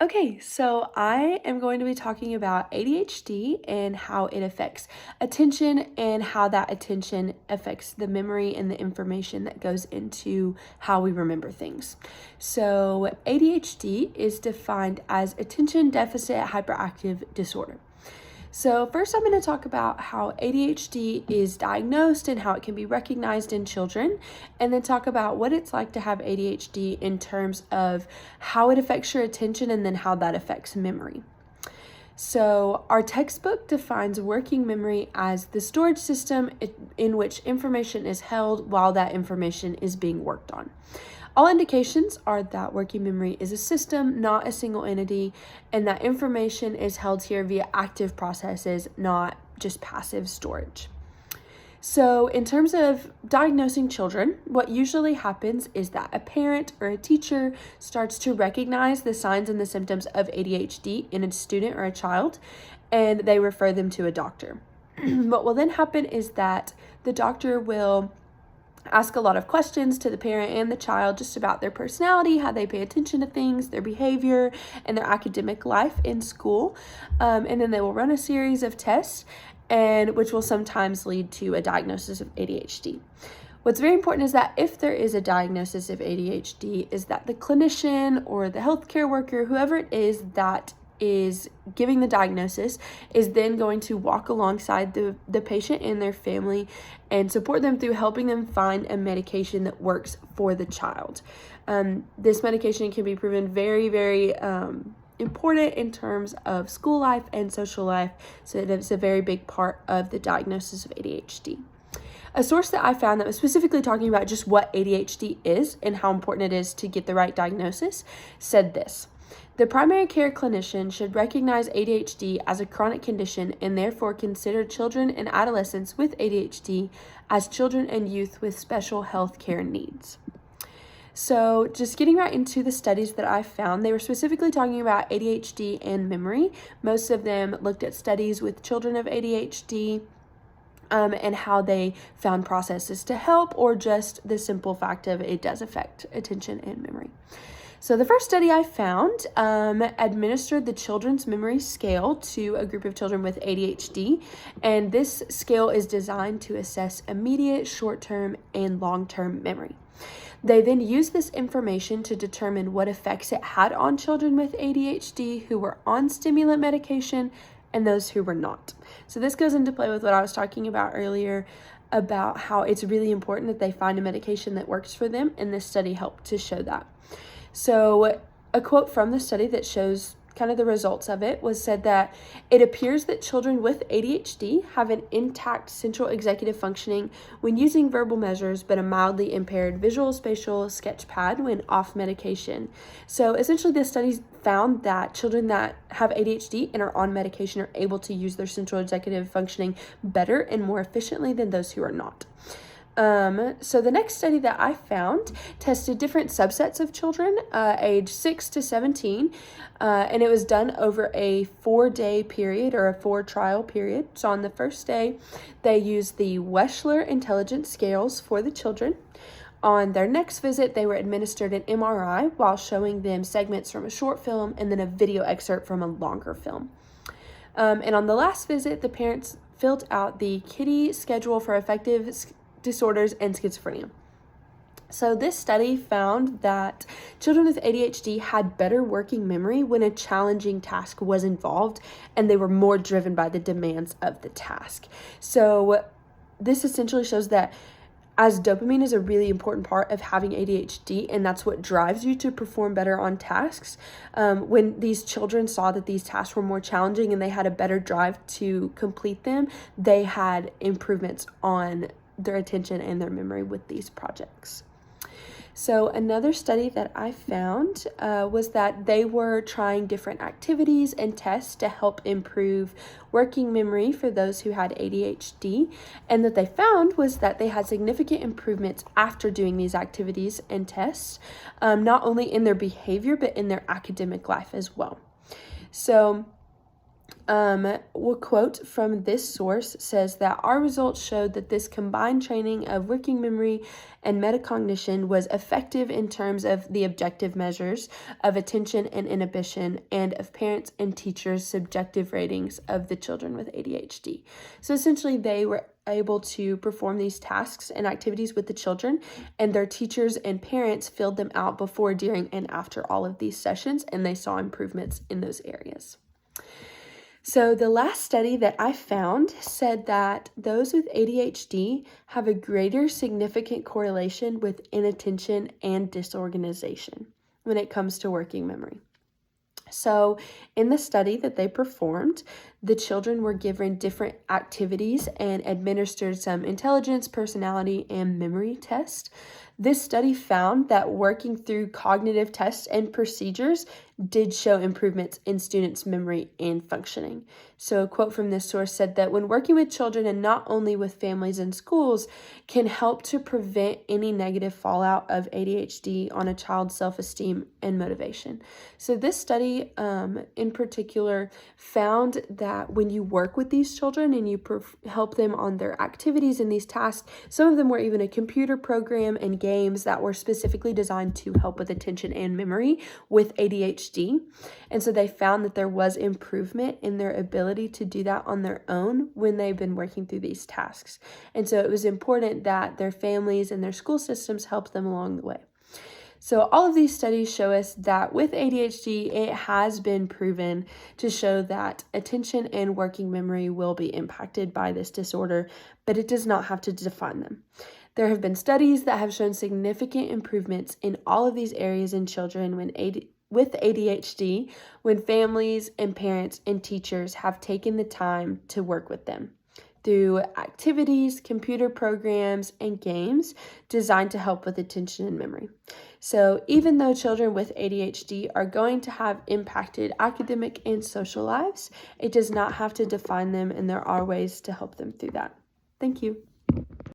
Okay, so I am going to be talking about ADHD and how it affects attention and how that attention affects the memory and the information that goes into how we remember things. So, ADHD is defined as attention deficit hyperactive disorder. So, first, I'm going to talk about how ADHD is diagnosed and how it can be recognized in children, and then talk about what it's like to have ADHD in terms of how it affects your attention and then how that affects memory. So, our textbook defines working memory as the storage system in which information is held while that information is being worked on. All indications are that working memory is a system, not a single entity, and that information is held here via active processes, not just passive storage. So, in terms of diagnosing children, what usually happens is that a parent or a teacher starts to recognize the signs and the symptoms of ADHD in a student or a child, and they refer them to a doctor. What will then happen is that the doctor will ask a lot of questions to the parent and the child just about their personality, how they pay attention to things, their behavior, and their academic life in school. And then they will run a series of tests, and which will sometimes lead to a diagnosis of ADHD. What's very important is that if there is a diagnosis of ADHD, is that the clinician or the healthcare worker, whoever it is that is giving the diagnosis, is then going to walk alongside the patient and their family and support them through helping them find a medication that works for the child. This medication can be proven very, very important in terms of school life and social life, so it's a very big part of the diagnosis of ADHD. A source that I found that was specifically talking about just what ADHD is and how important it is to get the right diagnosis said this: the primary care clinician should recognize ADHD as a chronic condition and therefore consider children and adolescents with ADHD as children and youth with special health care needs. So just getting right into the studies that I found, they were specifically talking about ADHD and memory. Most of them looked at studies with children of ADHD and how they found processes to help, or just the simple fact of it does affect attention and memory. So the first study I found administered the children's memory scale to a group of children with ADHD, and this scale is designed to assess immediate, short-term, and long-term memory. They then used this information to determine what effects it had on children with ADHD who were on stimulant medication and those who were not. So this goes into play with what I was talking about earlier about how it's really important that they find a medication that works for them, and this study helped to show that. So a quote from the study that shows kind of the results of it was said that it appears that children with ADHD have an intact central executive functioning when using verbal measures, but a mildly impaired visual spatial sketch pad when off medication. So essentially this study found that children that have ADHD and are on medication are able to use their central executive functioning better and more efficiently than those who are not. So the next study that I found tested different subsets of children, age 6 to 17, and it was done over a 4-day period or a 4-trial period. So on the first day, they used the Wechsler intelligence scales for the children. On their next visit, they were administered an MRI while showing them segments from a short film and then a video excerpt from a longer film. And on the last visit, the parents filled out the Kitty Schedule for Affective Disorders and Schizophrenia. So this study found that children with ADHD had better working memory when a challenging task was involved, and they were more driven by the demands of the task. So this essentially shows that as dopamine is a really important part of having ADHD, and that's what drives you to perform better on tasks. When these children saw that these tasks were more challenging and they had a better drive to complete them, they had improvements on their attention and their memory with these projects. So another study that I found was that they were trying different activities and tests to help improve working memory for those who had ADHD, and that they found was that they had significant improvements after doing these activities and tests, not only in their behavior but in their academic life as well. So A quote from this source says that our results showed that this combined training of working memory and metacognition was effective in terms of the objective measures of attention and inhibition and of parents and teachers' subjective ratings of the children with ADHD. So essentially, they were able to perform these tasks and activities with the children, and their teachers and parents filled them out before, during, and after all of these sessions, and they saw improvements in those areas. So the last study that I found said that those with ADHD have a greater significant correlation with inattention and disorganization when it comes to working memory. So in the study that they performed, the children were given different activities and administered some intelligence, personality, and memory tests. This study found that working through cognitive tests and procedures did show improvements in students' memory and functioning. So a quote from this source said that when working with children and not only with families and schools can help to prevent any negative fallout of ADHD on a child's self-esteem and motivation. So this study in particular found that when you work with these children and you help them on their activities and these tasks, some of them were even a computer program and games that were specifically designed to help with attention and memory with ADHD. And so they found that there was improvement in their ability to do that on their own when they've been working through these tasks. And so it was important that their families and their school systems helped them along the way. So all of these studies show us that with ADHD, it has been proven to show that attention and working memory will be impacted by this disorder, but it does not have to define them. There have been studies that have shown significant improvements in all of these areas in children with ADHD when families and parents and teachers have taken the time to work with them through activities, computer programs, and games designed to help with attention and memory. So even though children with ADHD are going to have impacted academic and social lives, it does not have to define them, and there are ways to help them through that. Thank you.